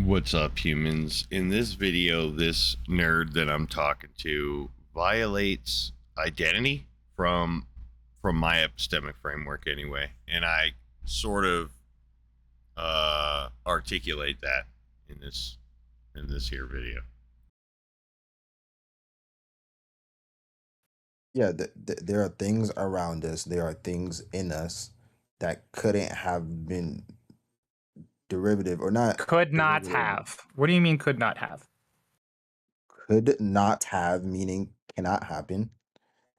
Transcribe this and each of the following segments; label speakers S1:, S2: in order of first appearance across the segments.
S1: What's up, humans? In this video, this nerd that I'm talking to violates identity from my epistemic framework anyway, and I sort of articulate that in this here video.
S2: Yeah, there are things around us, there are things in us that couldn't have been derivative or not
S3: Could not
S2: derivative,
S3: have. What do you mean could not have?
S2: could not have, meaning cannot happen,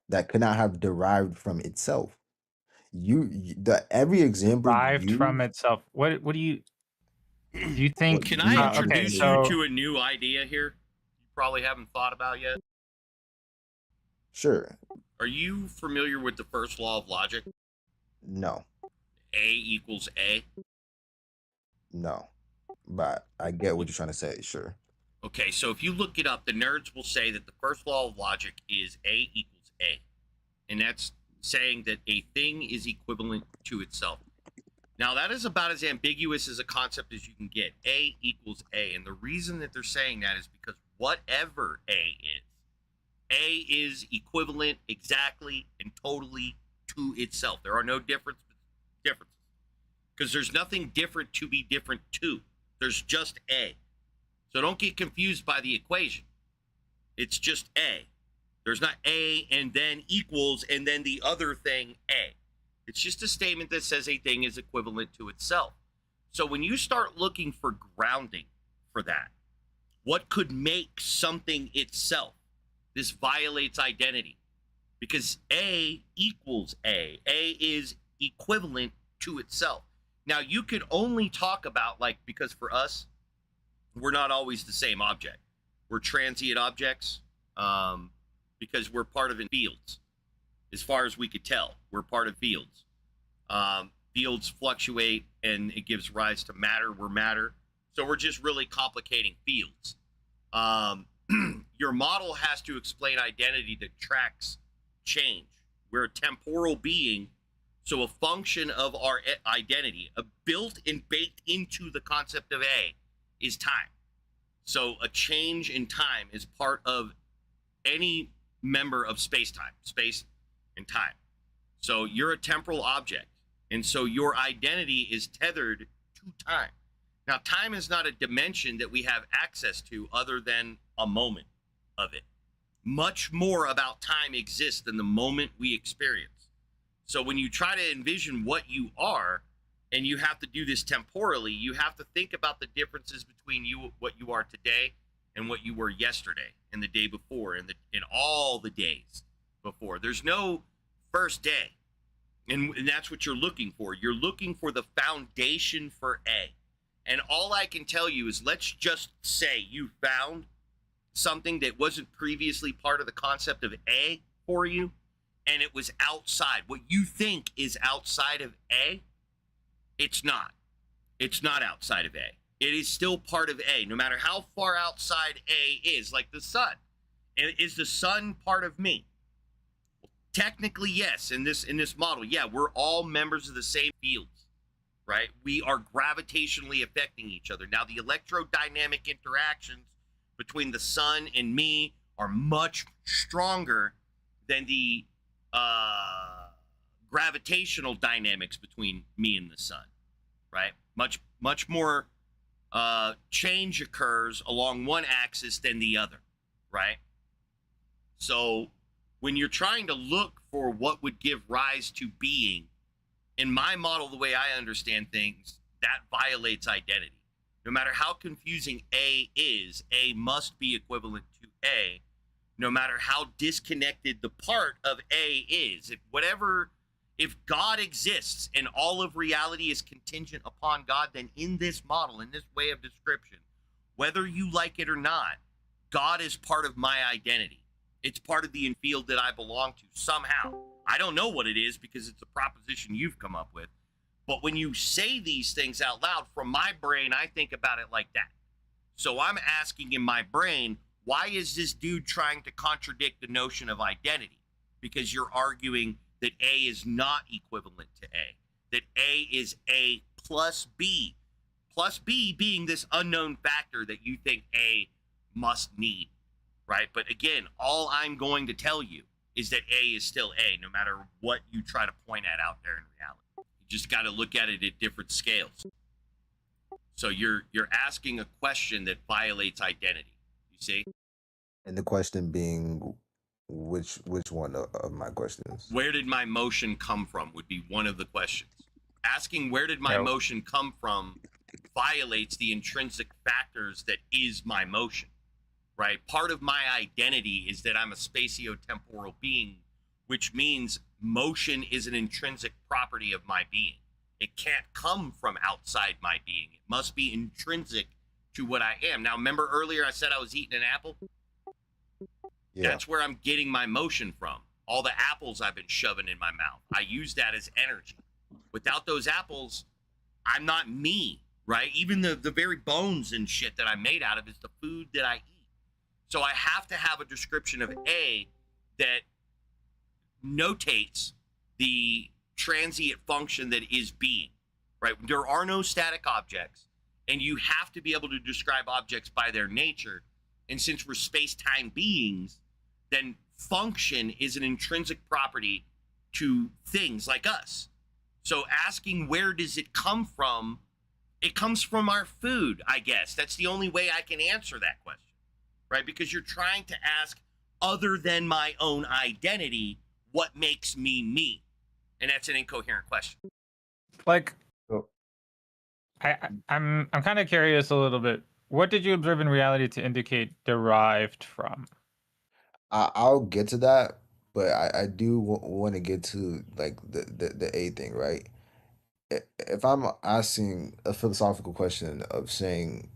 S2: that could not have derived from itself. The every example you
S3: Derived from
S2: use,
S3: itself. What do you think?
S1: Can I
S3: okay,
S1: introduce
S3: so
S1: you to a new idea here? You probably haven't thought about yet.
S2: sure,
S1: Are you familiar with the first law of logic?
S2: no,
S1: A equals A.
S2: no, but I get what you're trying to say, sure.
S1: Okay, so if you look it up, the nerds will say that the first law of logic is A equals A. And that's saying that a thing is equivalent to itself. Now, that is about as ambiguous as a concept as you can get. A equals A. And the reason that they're saying that is because whatever A is equivalent exactly and totally to itself. There are no differences. Because there's nothing different to be different to. There's just A. So don't get confused by the equation. It's just A. There's not A and then equals and then the other thing A. It's just a statement that says a thing is equivalent to itself. So when you start looking for grounding for that, what could make something itself? This violates identity because A equals A. A is equivalent to itself. Now, you could only talk about, like, because for us, we're not always the same object. We're transient objects because we're part of fields. As far as we could tell, we're part of fields. Fields fluctuate and it gives rise to matter. We're matter. So we're just really complicating fields. Your model has to explain identity that tracks change. We're a temporal being. So a function of our identity, built and baked into the concept of A, is time. So a change in time is part of any member of space-time, space and time. So you're a temporal object, and so your identity is tethered to time. Now, time is not a dimension that we have access to other than a moment of it. Much more about time exists than the moment we experience. So when you try to envision what you are, and you have to do this temporally, you have to think about the differences between you, what you are today, and what you were yesterday, and the day before, and all the days before. There's no first day, and that's what you're looking for. You're looking for the foundation for A. And all I can tell you is, let's just say you found something that wasn't previously part of the concept of A for you, and it was outside. What you think is outside of A, it's not. It's not outside of A. It is still part of A, no matter how far outside A is, like the sun. And is the sun part of me? Well, technically, yes. In this model, yeah, we're all members of the same fields, right? We are gravitationally affecting each other. Now, the electrodynamic interactions between the sun and me are much stronger than the gravitational dynamics between me and the sun, right? Much more change occurs along one axis than the other, right? So when you're trying to look for what would give rise to being, in my model, the way I understand things, that violates identity. No matter how confusing A is, A must be equivalent to A, no matter how disconnected the part of A is. If God exists and all of reality is contingent upon God, then in this model, in this way of description, whether you like it or not, God is part of my identity. It's part of the field that I belong to somehow. I don't know what it is because it's a proposition you've come up with. But when you say these things out loud, from my brain, I think about it like that. So I'm asking in my brain, why is this dude trying to contradict the notion of identity? Because you're arguing that A is not equivalent to A, that A is A plus B plus B being this unknown factor that you think A must need, right? But again, all I'm going to tell you is that A is still A, no matter what you try to point at out there in reality. You just got to look at it at different scales. So you're asking a question that violates identity. You see?
S2: And the question being, which one of my questions?
S1: Where did my motion come from would be one of the questions. Asking where did my
S3: No.
S1: motion come from violates the intrinsic factors that is my motion, right? Part of my identity is that I'm a spatio-temporal being, which means motion is an intrinsic property of my being. It can't come from outside my being. It must be intrinsic to what I am. Now, remember earlier I said I was eating an apple?
S2: Yeah.
S1: That's where I'm getting my motion from. All the apples I've been shoving in my mouth. I use that as energy. Without those apples, I'm not me, right? Even the very bones and shit that I'm made out of is the food that I eat. So I have to have a description of A that notates the transient function that is being, right? There are no static objects, and you have to be able to describe objects by their nature. And since we're space-time beings, then function is an intrinsic property to things like us. So asking where does it come from, it comes from our food, I guess. That's the only way I can answer that question, right? Because you're trying to ask, other than my own identity, what makes me me? And that's an incoherent question.
S3: Like,
S2: Oh.
S3: I'm kind of curious a little bit. What did you observe in reality to indicate derived from?
S2: I'll get to that, but I do want to get to like the A thing, right? If I'm asking a philosophical question of saying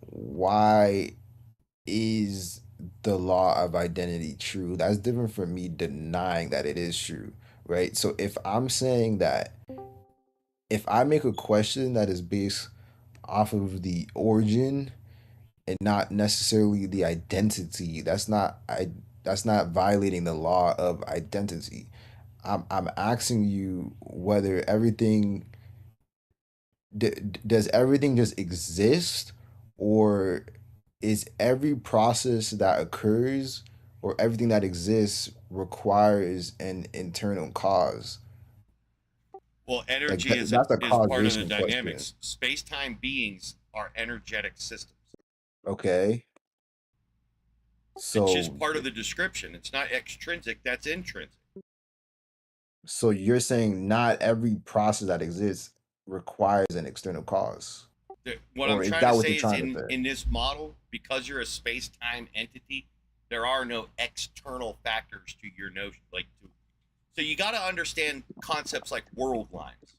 S2: why is the law of identity true, that's different from me denying that it is true, right? So if I'm saying that if I make a question that is based off of the origin and not necessarily the identity, that's not violating the law of identity. I'm asking you whether everything does everything just exist, or is every process that occurs or everything that exists requires an internal cause?
S1: Well,
S2: Like
S1: energy
S2: that,
S1: is
S2: that's a
S1: part of the
S2: causation question.
S1: dynamics. Space-time beings are energetic systems,
S2: Okay.
S1: which is
S2: So
S1: part of the description. It's not extrinsic, that's intrinsic.
S2: so you're saying not every process that exists requires an external cause.
S1: What
S2: Or
S1: I'm
S2: is
S1: trying
S2: that
S1: to
S2: what
S1: say
S2: you're
S1: is
S2: trying to say?
S1: in this model, because you're a space-time entity, there are no external factors to your notion. So you got to understand concepts like world lines,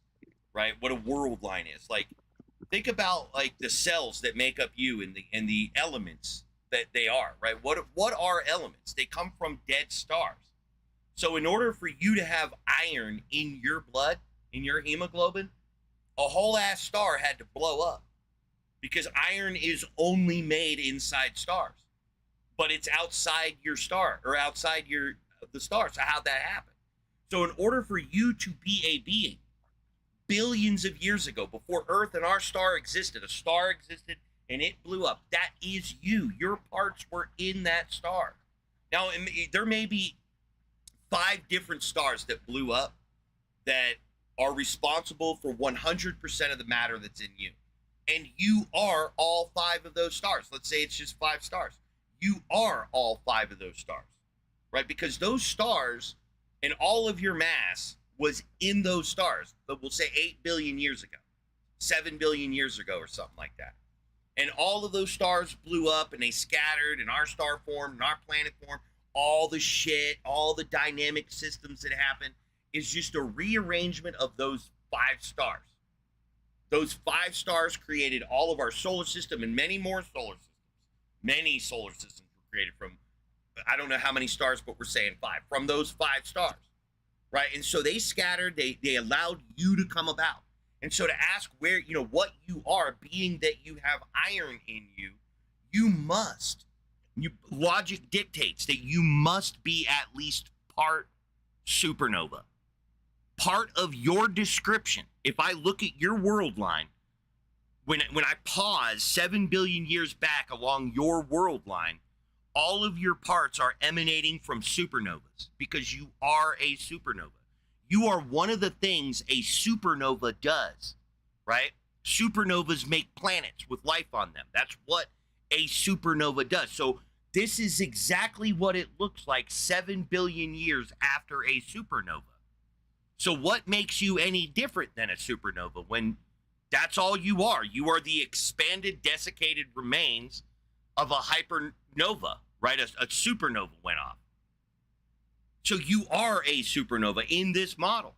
S1: right? What a world line is. Like, think about like the cells that make up you and the elements that they are, right? What are elements? They come from dead stars. So in order for you to have iron in your blood, in your hemoglobin, a whole ass star had to blow up, because iron is only made inside stars, but it's outside your star or outside the star. So how'd that happen? So in order for you to be a being, billions of years ago, before Earth and our star existed, a star existed and it blew up. That is you. Your parts were in that star. Now, there may be 5 different stars that blew up that are responsible for 100% of the matter that's in you. And you are all 5 of those stars. Let's say it's just 5 stars. You are all 5 of those stars, right? Because those stars and all of your mass was in those stars, but we'll say 8 billion years ago, 7 billion years ago, or something like that. And all of those stars blew up and they scattered, and our star formed and our planet formed. All the shit, all the dynamic systems that happen is just a rearrangement of those 5 stars. Those 5 stars created all of our solar system and many more solar systems. Many solar systems were created from, I don't know how many stars, but we're saying 5, from those 5 stars, right? And so they scattered, they allowed you to come about. And so to ask where, what you are, being that you have iron in you, logic dictates that you must be at least part supernova. Part of your description, if I look at your world line, When I pause 7 billion years back along your world line, all of your parts are emanating from supernovas because you are a supernova. You are one of the things a supernova does, right? Supernovas make planets with life on them. That's what a supernova does. So this is exactly what it looks like 7 billion years after a supernova. So what makes you any different than a supernova when that's all you are? You are the expanded, desiccated remains of a hypernova, right? A supernova went off. So you are a supernova in this model.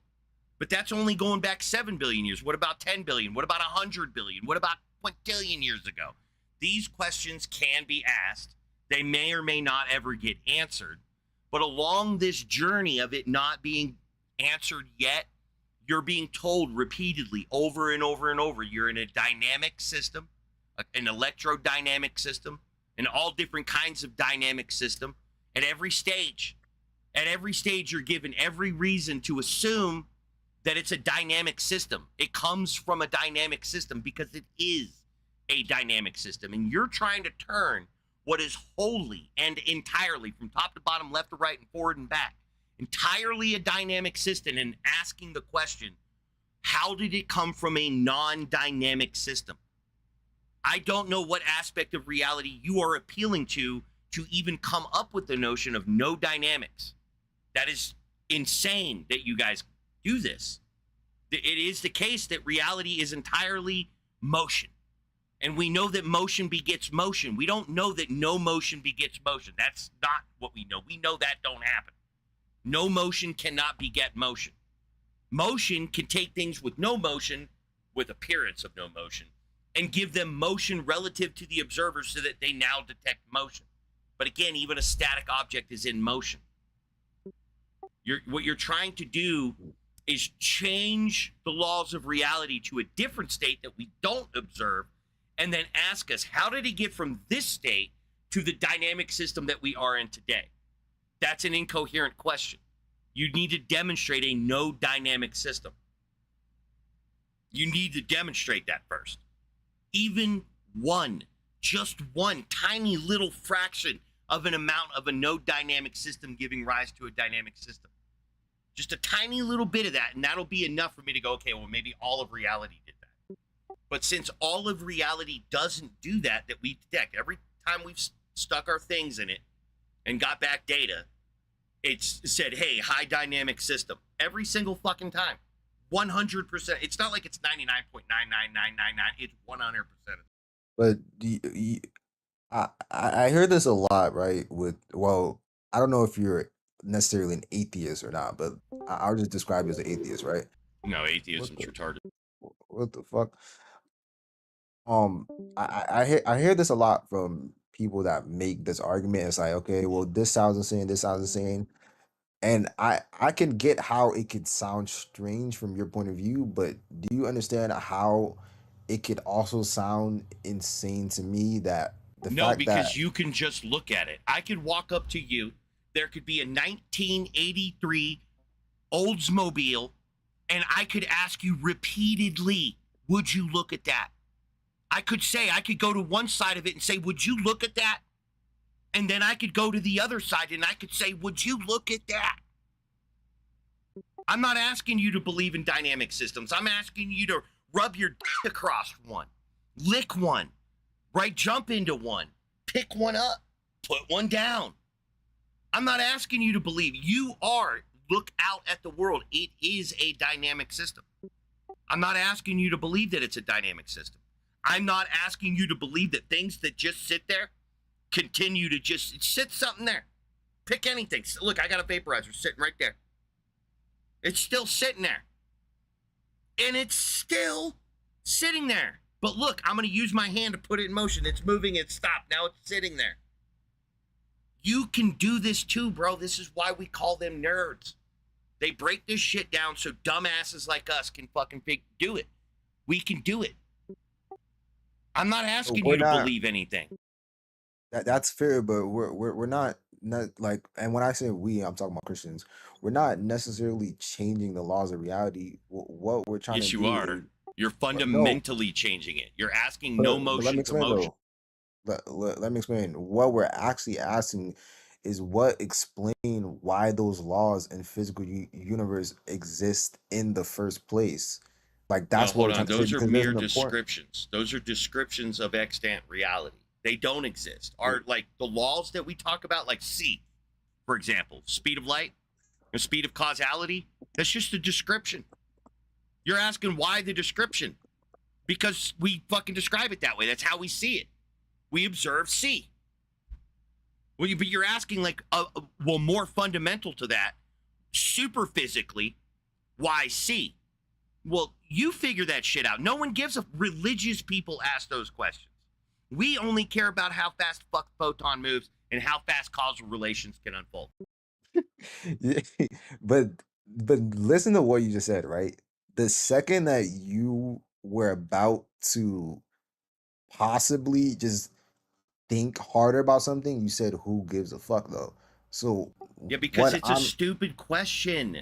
S1: But that's only going back 7 billion years. What about 10 billion? What about 100 billion? What about quintillion years ago? These questions can be asked. They may or may not ever get answered. But along this journey of it not being answered yet, you're being told repeatedly over and over and over, you're in a dynamic system, an electrodynamic system, and all different kinds of dynamic system at every stage. At every stage, you're given every reason to assume that it's a dynamic system. It comes from a dynamic system because it is a dynamic system. And you're trying to turn what is wholly and entirely, from top to bottom, left to right, and forward and back, entirely a dynamic system, and asking the question, how did it come from a non-dynamic system? I don't know what aspect of reality you are appealing to even come up with the notion of no dynamics. That is insane that you guys do this. It is the case that reality is entirely motion. And we know that motion begets motion. We don't know that no motion begets motion. That's not what we know. We know that don't happen. No motion cannot beget motion. Motion can take things with no motion, with appearance of no motion, and give them motion relative to the observer so that they now detect motion. But again, even a static object is in motion. What you're trying to do is change the laws of reality to a different state that we don't observe, and then ask us, how did it get from this state to the dynamic system that we are in today? That's an incoherent question. You need to demonstrate a no dynamic system. You need to demonstrate that first. Even one, just one tiny little fraction of an amount of a no dynamic system giving rise to a dynamic system. Just a tiny little bit of that, and that'll be enough for me to go, okay, well, maybe all of reality did that. But since all of reality doesn't do that we detect, every time we've stuck our things in it and got back data, it's said, hey, high dynamic system. Every single fucking time. 100%. It's not like it's 99.99999. It's 100%.
S2: But I hear this a lot, right? Well, I don't know if you're necessarily an atheist or not, but I'll just describe you as an atheist, right?
S1: No, atheism's
S2: the-
S1: retarded.
S2: What the fuck? I hear this a lot from people that make this argument. It's like, okay, well, this sounds insane, this sounds insane. And I can get how it could sound strange from your point of view, but do you understand how it could also sound insane to me that
S1: No,
S2: fact
S1: because
S2: that
S1: you can just look at it. I could walk up to you. There could be a 1983 Oldsmobile, and I could ask you repeatedly, would you look at that? I could go to one side of it and say, would you look at that? And then I could go to the other side and I could say, would you look at that? I'm not asking you to believe in dynamic systems. I'm asking you to rub your dick across one, lick one, right? Jump into one, pick one up, put one down. I'm not asking you to believe. You are, look out at the world. It is a dynamic system. I'm not asking you to believe that it's a dynamic system. I'm not asking you to believe that things that just sit there continue to just sit something there. Pick anything. Look, I got a vaporizer sitting right there. It's still sitting there. And it's still sitting there. But look, I'm going to use my hand to put it in motion. It's moving, it stopped. Now it's sitting there. You can do this too, bro. This is why we call them nerds. They break this shit down so dumbasses like us can fucking do it. We can do it. I'm not asking you to believe anything.
S2: That's fair, but we're not like, and when I say we, I'm talking about Christians. We're not necessarily changing the laws of reality. What we're trying
S1: Yes,
S2: to
S1: you
S2: do
S1: are.
S2: is,
S1: You're
S2: But no,
S1: fundamentally changing it. You're asking no
S2: but let me
S1: motion to
S2: explain
S1: motion.
S2: though. Let me explain. What we're actually asking is what explain why those laws in physical universe exist in the first place. Like
S1: No,
S2: that's what
S1: hold
S2: we're
S1: on.
S2: trying to say
S1: Those are
S2: because there's
S1: mere
S2: an important.
S1: descriptions. Those are descriptions of extant reality. They don't exist. Are like the laws that we talk about, like C, for example, speed of light, the speed of causality. That's just a description. You're asking why the description? Because we fucking describe it that way. That's how we see it. We observe C. Well, but you're asking like, well, more fundamental to that, super physically, why C? Well, you figure that shit out. No one gives a religious people ask those questions. We only care about how fast fuck photon moves and how fast causal relations can unfold.
S2: Yeah, but listen to what you just said, right? The second that you were about to possibly just think harder about something, you said, "Who gives a fuck?" Though. So
S1: Yeah, because
S2: what
S1: it's a
S2: I'm
S1: stupid question.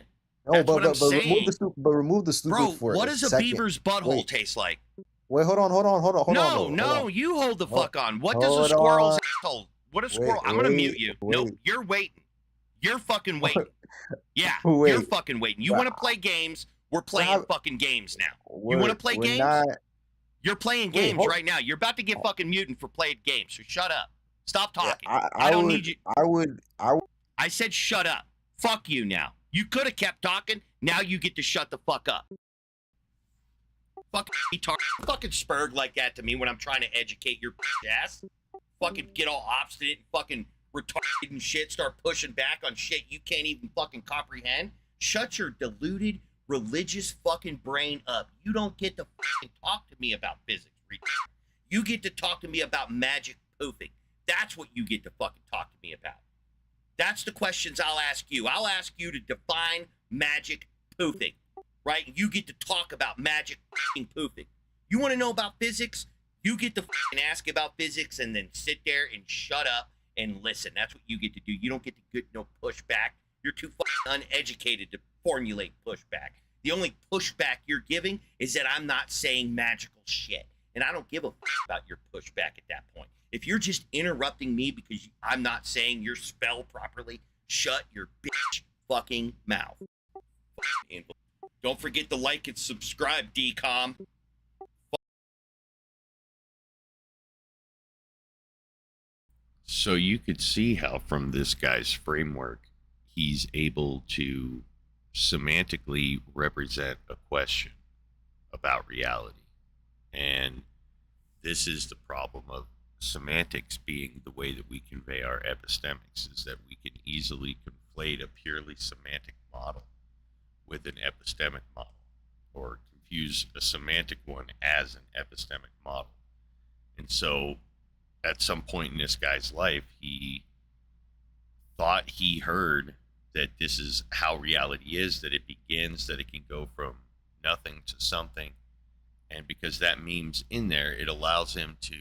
S2: no,
S1: That's what I'm saying.
S2: remove the stupid
S1: Bro,
S2: for
S1: what
S2: a
S1: does a
S2: second.
S1: beaver's butthole
S2: Wait,
S1: taste like?
S2: hold on,
S1: No,
S2: though, hold on,
S1: you hold the
S2: hold,
S1: fuck on. What does a
S2: hold
S1: squirrel's
S2: on,
S1: asshole? What a
S2: wait,
S1: squirrel? I'm gonna mute you. Nope,
S2: wait,
S1: you're waiting. You're fucking waiting. Yeah, you're
S2: wait.
S1: fucking waiting. You
S2: But
S1: want to play games? We're
S2: we're
S1: playing
S2: have,
S1: fucking games now. You want to play
S2: we're
S1: games?
S2: not.
S1: You're playing
S2: Wait,
S1: games
S2: hold.
S1: right now. You're about to get fucking muted for playing games. So shut up. Stop
S2: Yeah,
S1: talking. I don't need you.
S2: I would.
S1: I said shut up. Fuck you now. You could have kept talking. Now you get to shut the fuck up. Fucking retard. Fucking spurg like that to me when I'm trying to educate your ass. Fucking get all obstinate and fucking retarded and shit. Start pushing back on shit you can't even fucking comprehend. Shut your deluded religious fucking brain up. You don't get to fucking talk to me about physics, retard. You get to talk to me about magic poofing. That's what you get to fucking talk to me about. That's the questions I'll ask you. I'll ask you to define magic poofing, right? You get to talk about magic poofing. You want to know about physics? You get to ask about physics and then sit there and shut up and listen. That's what you get to do. You don't get to get no pushback. You're too uneducated to formulate pushback. The only pushback you're giving is that I'm not saying magical shit. And I don't give a about your pushback at that point. If you're just interrupting me because I'm not saying your spell properly, shut your bitch fucking mouth. Don't forget to like and subscribe, DCOM. So you could see how from this guy's framework, he's able to semantically represent a question about reality. And this is the problem of semantics being the way that we convey our epistemics, is that we can easily conflate a purely semantic model with an epistemic model, or confuse a semantic one as an epistemic model. And so at some point in this guy's life, he thought he heard that this is how reality is, that it begins, that it can go from nothing to something. And because that meme's in there, it allows him to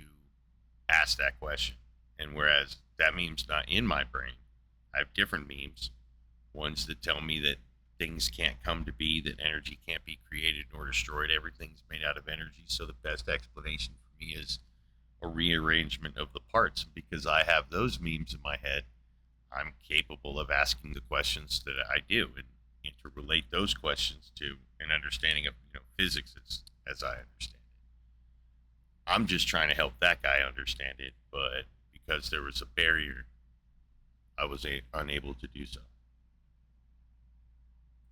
S1: ask that question. And whereas that meme's not in my brain, I have different memes, ones that tell me that things can't come to be, that energy can't be created nor destroyed. Everything's made out of energy. So the best explanation for me is a rearrangement of the parts. Because I have those memes in my head, I'm capable of asking the questions that I do and interrelate those questions to an understanding of physics as I understand it. I'm just trying to help that guy understand it, but because there was a barrier, I was unable to do so.